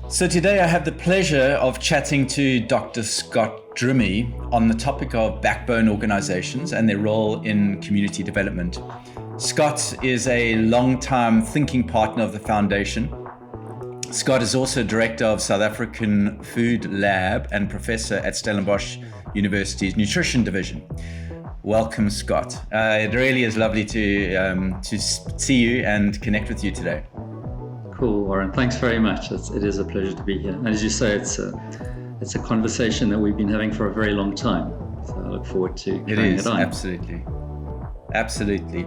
So today I have the pleasure of chatting to Dr. Scott Drimie on the topic of backbone organizations and their role in community development. Scott is a long-time thinking partner of the foundation. Scott is also director of South African Food Lab and professor at Stellenbosch University's Nutrition Division. Welcome, Scott. It really is lovely to see you and connect with you today. Cool, Warren. Thanks very much. It is a pleasure to be here. And as you say, it's a conversation that we've been having for a very long time. So I look forward to carrying it on. Absolutely.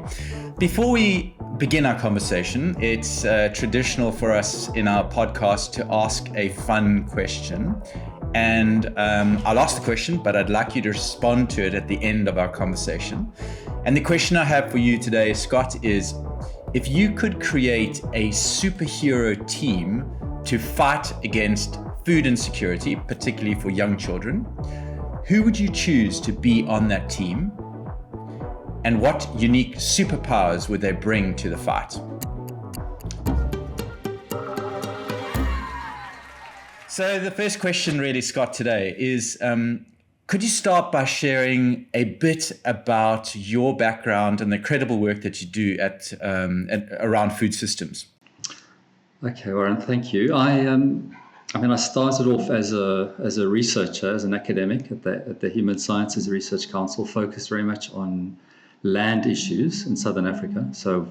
Before we begin our conversation, it's traditional for us in our podcast to ask a fun question. And I'll ask the question, but I'd like you to respond to it at the end of our conversation. And the question I have for you today, Scott, is if you could create a superhero team to fight against food insecurity, particularly for young children, who would you choose to be on that team? And what unique superpowers would they bring to the fight? So the first question really, Scott, today is, could you start by sharing a bit about your background and the incredible work that you do at around food systems? Okay, Warren, thank you. I started off as a researcher, as an academic at the Human Sciences Research Council, focused very much on land issues in Southern Africa. So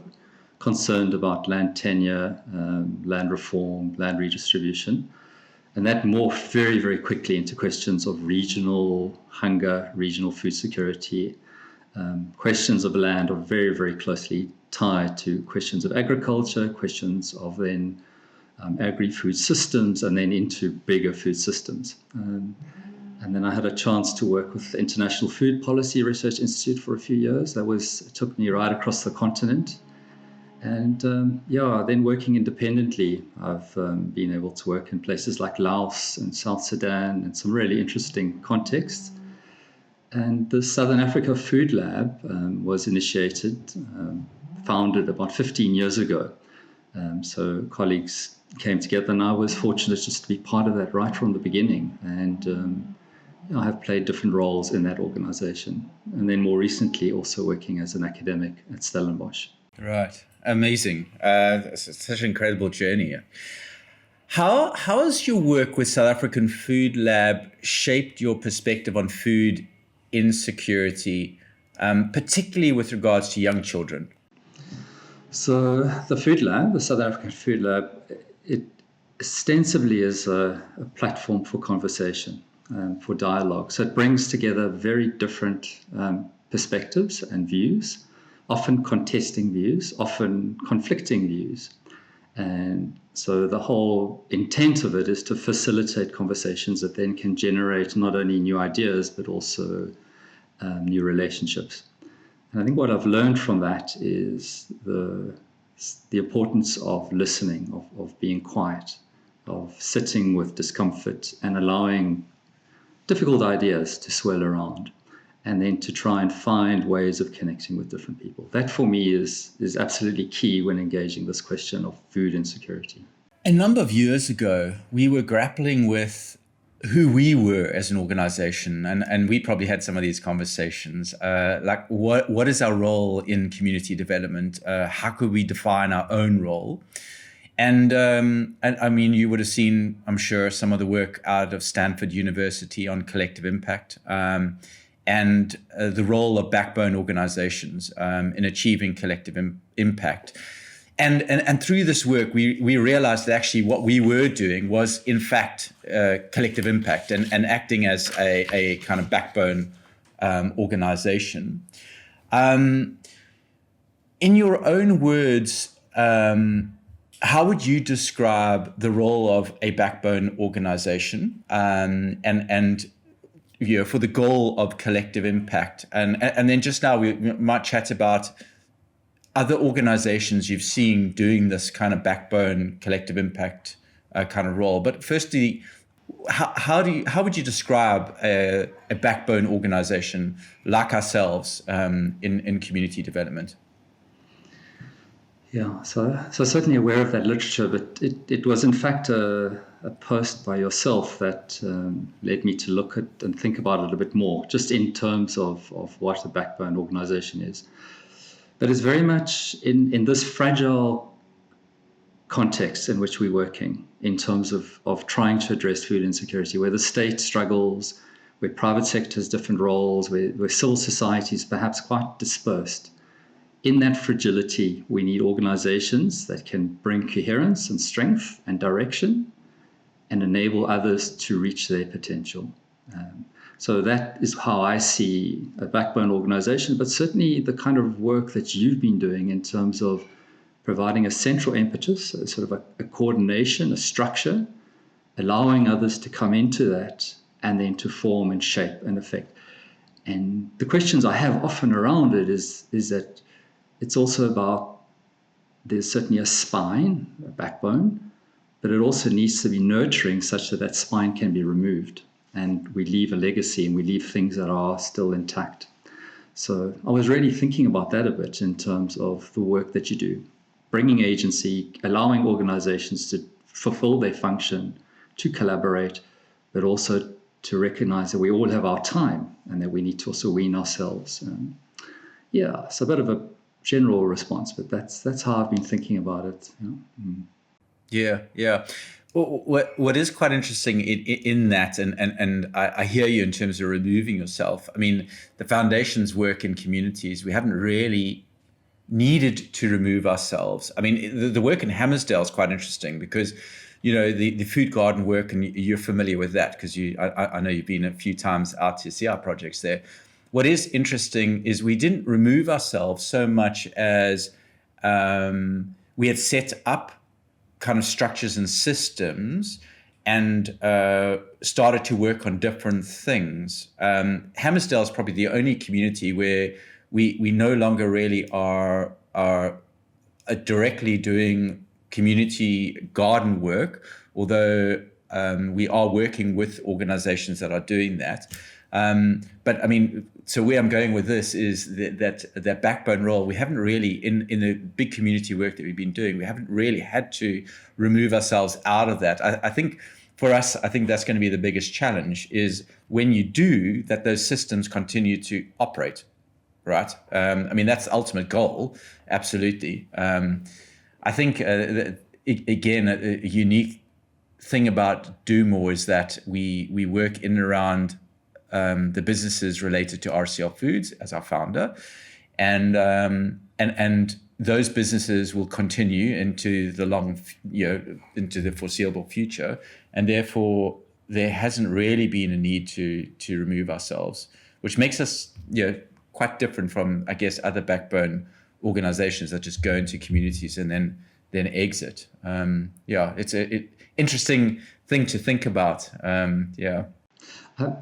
concerned about land tenure, land reform, land redistribution. And that morphed very, very quickly into questions of regional hunger, regional food security. Questions of land are very, very closely tied to questions of agriculture, questions of then agri-food systems, and then into bigger food systems. And then I had a chance to work with the International Food Policy Research Institute for a few years. It took me right across the continent. And then working independently, I've been able to work in places like Laos and South Sudan and some really interesting contexts. And the Southern Africa Food Lab was initiated, founded about 15 years ago. So colleagues came together, and I was fortunate just to be part of that right from the beginning. And I have played different roles in that organization. And then more recently, also working as an academic at Stellenbosch. Right. Amazing. Such an incredible journey. How has your work with South African Food Lab shaped your perspective on food insecurity, particularly with regards to young children? So the Food Lab, the South African Food Lab, it ostensibly is a platform for conversation, for dialogue. So it brings together very different perspectives and views, often contesting views, often conflicting views. And so the whole intent of it is to facilitate conversations that then can generate not only new ideas, but also new relationships. And I think what I've learned from that is the importance of listening, of being quiet, of sitting with discomfort and allowing difficult ideas to swirl around, and then to try and find ways of connecting with different people. That for me is absolutely key when engaging this question of food insecurity. A number of years ago, we were grappling with who we were as an organization, and we probably had some of these conversations, like what is our role in community development? How could we define our own role? And I mean, you would have seen, I'm sure, some of the work out of Stanford University on collective impact, and the role of backbone organizations in achieving collective impact. And through this work, we realized that actually what we were doing was, in fact, collective impact and acting as a kind of backbone organization. In your own words, how would you describe the role of a backbone organization and for the goal of collective impact? And then just now we might chat about other organizations you've seen doing this kind of backbone collective impact kind of role. But firstly, how would you describe a backbone organization like ourselves in community development? Yeah, so certainly aware of that literature, but it was in fact a a post by yourself that led me to look at and think about it a bit more, just in terms of what a backbone organization is. But it's very much in this fragile context in which we're working, in terms of trying to address food insecurity, where the state struggles, where private sector has different roles, where civil society is perhaps quite dispersed. In that fragility, we need organizations that can bring coherence and strength and direction and enable others to reach their potential. So that is how I see a backbone organization, but certainly the kind of work that you've been doing in terms of providing a central impetus, a sort of a coordination, a structure, allowing others to come into that and then to form and shape and affect. And the questions I have often around it is that it's also about, there's certainly a spine, a backbone, but it also needs to be nurturing such that that spine can be removed and we leave a legacy and we leave things that are still intact. So I was really thinking about that a bit in terms of the work that you do, bringing agency, allowing organizations to fulfill their function, to collaborate, but also to recognize that we all have our time and that we need to also wean ourselves. Yeah, it's a bit of a general response, but that's how I've been thinking about it. Yeah. Well, what is quite interesting in that, and I hear you in terms of removing yourself. I mean, the foundation's work in communities, we haven't really needed to remove ourselves. I mean, the work in Hammersdale is quite interesting because, the food garden work, and you're familiar with that because I know you've been a few times out to see our projects there. What is interesting is we didn't remove ourselves so much as we had set up kind of structures and systems and started to work on different things. Hammersdale is probably the only community where we no longer really are directly doing community garden work, although we are working with organizations that are doing that. But I mean, so where I'm going with this is that backbone role, we haven't really, in the big community work that we've been doing, we haven't really had to remove ourselves out of that. I think for us, I think that's going to be the biggest challenge is when you do that, those systems continue to operate, right? I mean, that's the ultimate goal, absolutely. I think, again, a unique thing about Do More is that we work in and around the businesses related to RCL Foods as our founder, and those businesses will continue into the foreseeable future, and therefore there hasn't really been a need to remove ourselves, which makes us quite different from, I guess, other backbone organizations that just go into communities and then exit. It's an interesting thing to think about.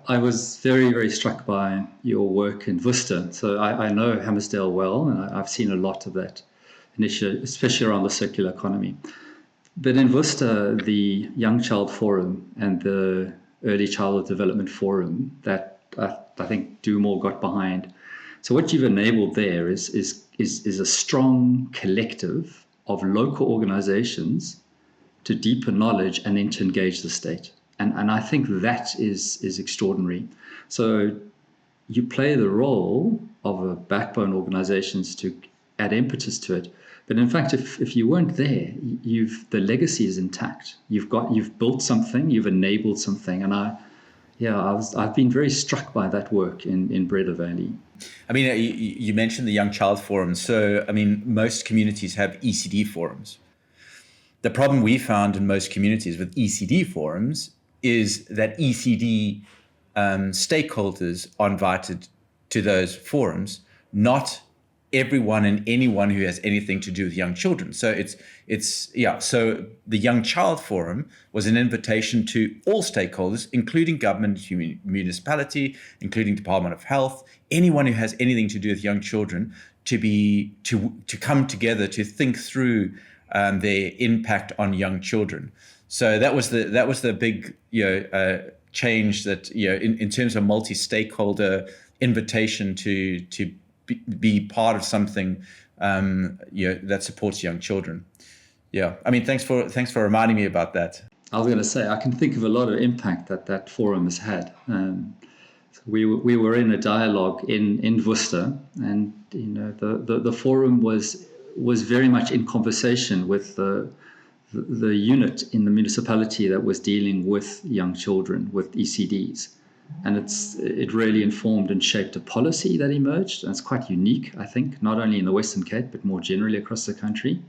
I was very, very struck by your work in Worcester. So I know Hammersdale well, and I've seen a lot of that initiative, especially around the circular economy. But in Worcester, the Young Child Forum and the Early Childhood Development Forum that I think Do More got behind. So what you've enabled there is a strong collective of local organizations to deepen knowledge and then to engage the state. And I think that is extraordinary. So you play the role of a backbone organizations to add impetus to it. But in fact, if you weren't there, the legacy is intact. You've built something, you've enabled something. And I've been very struck by that work in Breda Valley. I mean, you mentioned the Young Child Forum. So, I mean, most communities have ECD forums. The problem we found in most communities with ECD forums is that ECD stakeholders are invited to those forums, not everyone and anyone who has anything to do with young children. So so the Young Child Forum was an invitation to all stakeholders, including government, municipality, including Department of Health, anyone who has anything to do with young children, to come together to think through their impact on young children. So that was the big change that in terms of multi-stakeholder invitation to be part of something that supports young children. Yeah, I mean, thanks for reminding me about that. I was going to say, I can think of a lot of impact that that forum has had. We were in a dialogue in Worcester, and the forum was very much in conversation with the unit in the municipality that was dealing with young children with ECDs. And it really informed and shaped a policy that emerged. And it's quite unique, I think, not only in the Western Cape, but more generally across the country.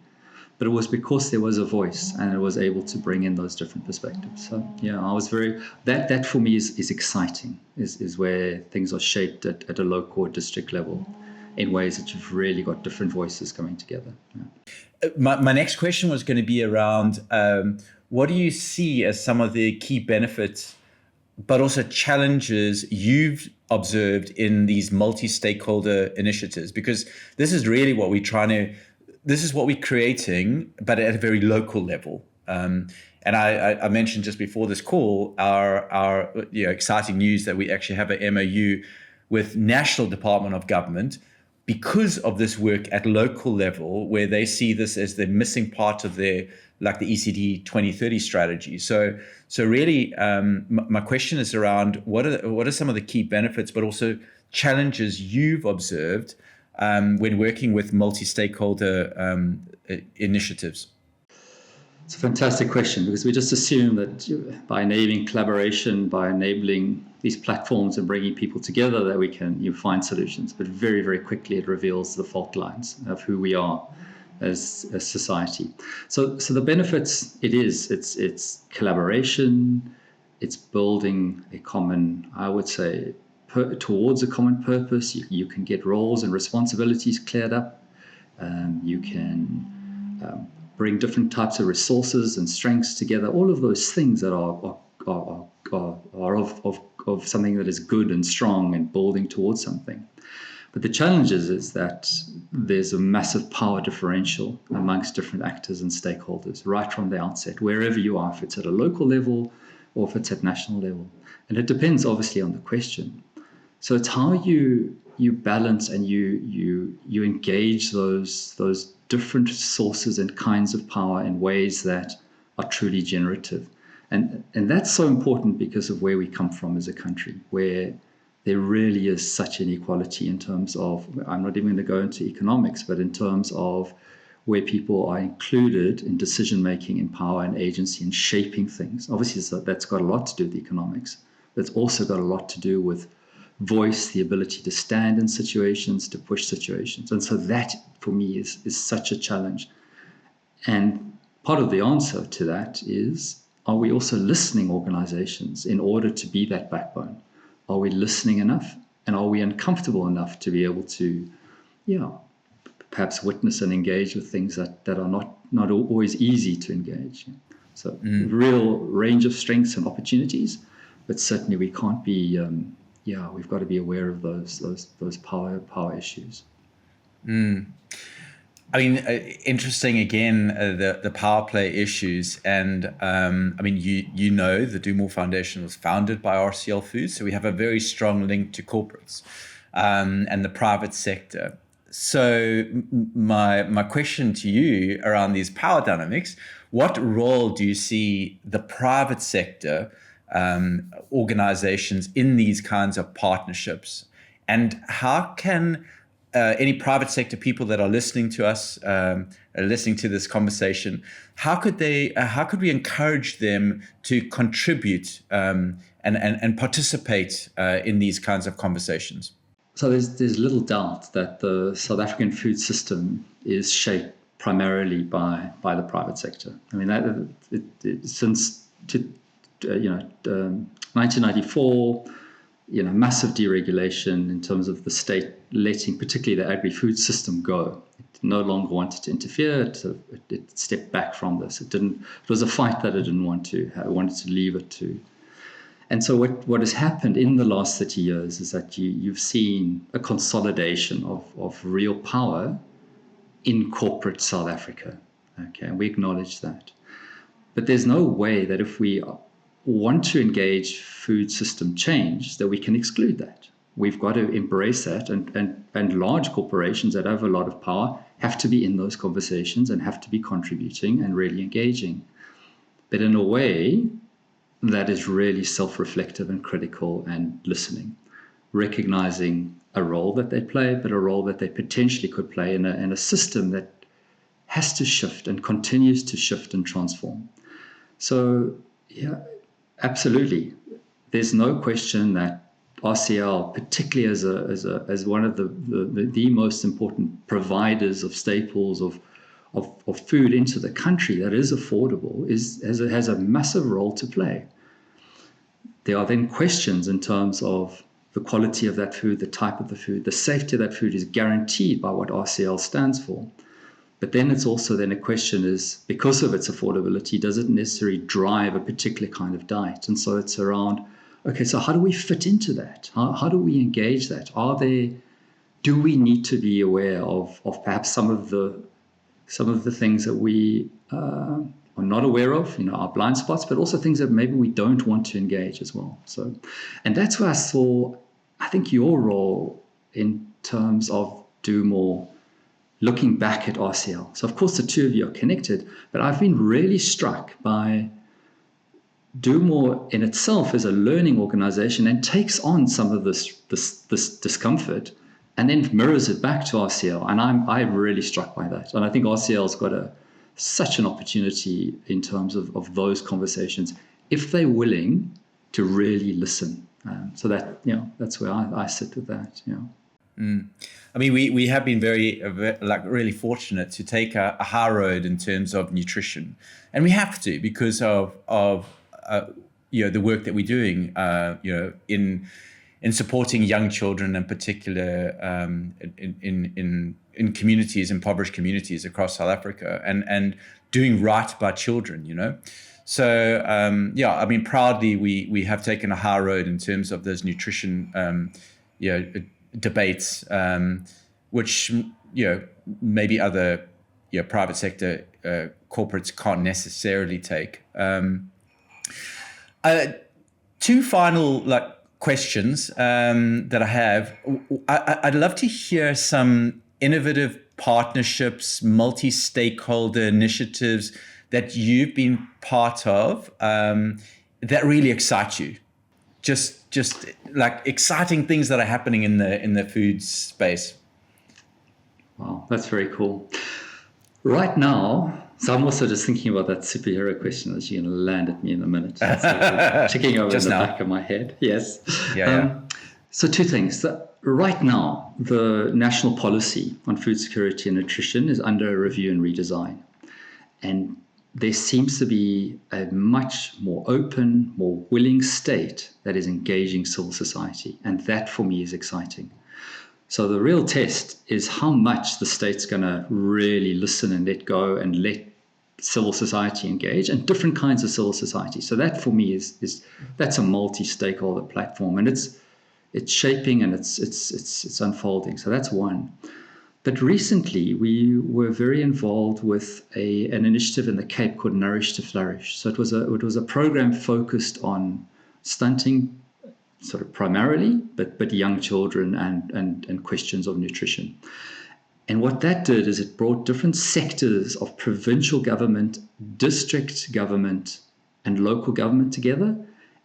But it was because there was a voice and it was able to bring in those different perspectives. So, yeah, I was that for me is exciting, is where things are shaped at a local or district level in ways that you've really got different voices coming together. Yeah. My next question was going to be around what do you see as some of the key benefits, but also challenges you've observed in these multi-stakeholder initiatives? Because this is really what this is what we're creating, but at a very local level. And I mentioned just before this call, our exciting news that we actually have an MOU with National Department of Government because of this work at local level, where they see this as the missing part of their, like the ECD 2030 strategy. So really, my question is around what are some of the key benefits, but also challenges you've observed when working with multi-stakeholder initiatives? It's a fantastic question, because we just assume that by enabling collaboration, by enabling these platforms and bringing people together, that we can find solutions. But very, very quickly it reveals the fault lines of who we are as a society. So the benefits, it's collaboration, it's building a common, I would say, towards a common purpose. You can get roles and responsibilities cleared up. You can bring different types of resources and strengths together. All of those things that are of something that is good and strong and building towards something. But the challenge is that there's a massive power differential amongst different actors and stakeholders right from the outset, wherever you are, if it's at a local level or if it's at national level. And it depends obviously on the question. So it's how you balance and you engage those different sources and kinds of power in ways that are truly generative. And that's so important because of where we come from as a country, where there really is such inequality in terms of, I'm not even going to go into economics, but in terms of where people are included in decision-making and power and agency and shaping things. Obviously, that's got a lot to do with economics, but it's also got a lot to do with voice, the ability to stand in situations, to push situations. And so that, for me, is such a challenge. And part of the answer to that is, are we also listening organizations in order to be that backbone? Are we listening enough? And are we uncomfortable enough to be able to, perhaps witness and engage with things that are not always easy to engage? So real range of strengths and opportunities, but certainly we can't be, we've got to be aware of those power issues. I mean, interesting again, the power play issues. And I mean, the Do More Foundation was founded by RCL Foods. So we have a very strong link to corporates and the private sector. So my question to you around these power dynamics, what role do you see the private sector organizations in these kinds of partnerships? And how can any private sector people that are listening to us, listening to this conversation, how could we encourage them to contribute and participate in these kinds of conversations? So there's little doubt that the South African food system is shaped primarily by the private sector. I mean, since 1994. Massive deregulation in terms of the state letting, particularly the agri-food system, go. It no longer wanted to interfere. It stepped back from this. It was a fight that it didn't want to. It wanted to leave it to. And so what has happened in the last 30 years is that you've seen a consolidation of real power in corporate South Africa. Okay, and we acknowledge that. But there's no way that if we want to engage food system change, that we can exclude that. We've got to embrace that, and large corporations that have a lot of power have to be in those conversations and have to be contributing and really engaging. but in a way that is really self-reflective and critical and listening, recognizing a role that they play, but a role that they potentially could play in a system that has to shift and continues to shift and transform. So, yeah, absolutely. There's no question that RCL, particularly as one of the most important providers of staples of food into the country that is affordable, has a massive role to play. There are then questions in terms of the quality of that food, the type of the food, the safety of that food is guaranteed by what RCL stands for. But then it's also then a question is, because of its affordability, does it necessarily drive a particular kind of diet? And so it's around, okay, so how do we fit into that? How do we engage that? Do we need to be aware of perhaps some of the things that we are not aware of, our blind spots, but also things that maybe we don't want to engage as well. So, and that's where I saw, I think, your role in terms of Do More, looking back at RCL. So of course the two of you are connected, but I've been really struck by Do More in itself as a learning organization and takes on some of this discomfort and then mirrors it back to RCL. And I'm really struck by that. And I think RCL's got such an opportunity in terms of those conversations, if they're willing to really listen. So that, that's where I sit with that. I mean, we have been very really fortunate to take a high road in terms of nutrition, and we have to because of the work that we're doing in supporting young children, in particular in communities, impoverished communities across South Africa, and doing right by children. So I mean, proudly we have taken a high road in terms of those nutrition debates, which maybe other private sector corporates can't necessarily take. Two final questions that I have. I'd love to hear some innovative partnerships, multi-stakeholder initiatives that you've been part of that really excite you. Just like exciting things that are happening in the food space. Wow, that's very cool. Right now, so I'm also just thinking about that superhero question that you're going to land at me in a minute. So ticking over just in the back of my head. Yes. Yeah. So two things. Right now, the national policy on food security and nutrition is under review and redesign. And there seems to be a much more open, more willing state that is engaging civil society. And that for me is exciting. So the real test is how much the state's going to really listen and let go and let civil society engage, and different kinds of civil society. So that for me that's a multi-stakeholder platform, and it's shaping and it's unfolding. So that's one. But recently, we were very involved with an initiative in the Cape called Nourish to Flourish. So it was a program focused on stunting, sort of primarily, but young children and questions of nutrition. And what that did is it brought different sectors of provincial government, district government, and local government together,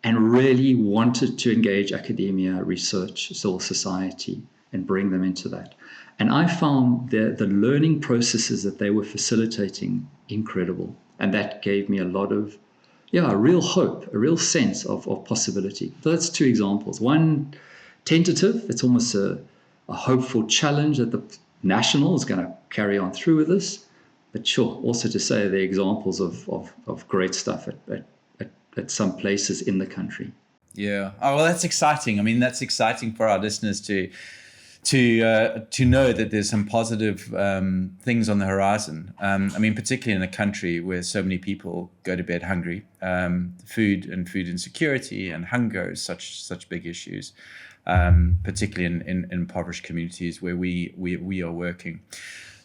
and really wanted to engage academia, research, civil society, and bring them into that. And I found the learning processes that they were facilitating incredible. And that gave me a lot of, a real hope, a real sense of possibility. So that's two examples. One, tentative. It's almost a hopeful challenge that the national is going to carry on through with this. But sure, also to say the examples of great stuff at some places in the country. Yeah. Oh, well, that's exciting. I mean, that's exciting for our listeners to know that there's some positive things on the horizon. I mean, particularly in a country where so many people go to bed hungry, food and food insecurity and hunger is such big issues, particularly in impoverished communities where we are working.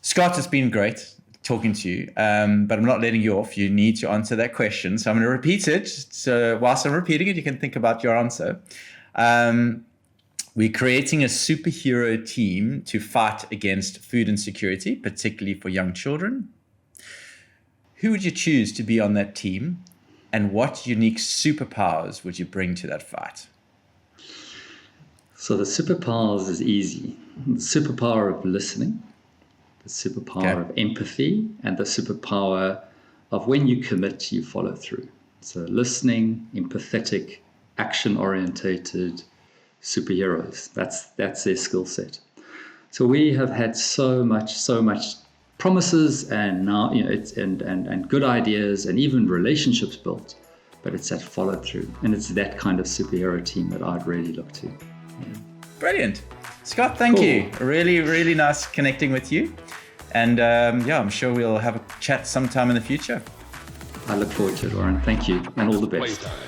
Scott, it's been great talking to you, but I'm not letting you off. You need to answer that question, so I'm going to repeat it. So whilst I'm repeating it, you can think about your answer. We're creating a superhero team to fight against food insecurity, particularly for young children. Who would you choose to be on that team? And what unique superpowers would you bring to that fight? So the superpowers is easy. The superpower of listening, the superpower of empathy, and the superpower of when you commit, you follow through. So listening, empathetic, action-orientated superheroes. That's their skill set. So we have had so much promises and now and good ideas and even relationships built, but it's that follow through, and it's that kind of superhero team that I'd really look to. Yeah. Brilliant. Scott, thank you. Really, really nice connecting with you. And I'm sure we'll have a chat sometime in the future. I look forward to it, Warren. Thank you, and all the best. Playtime.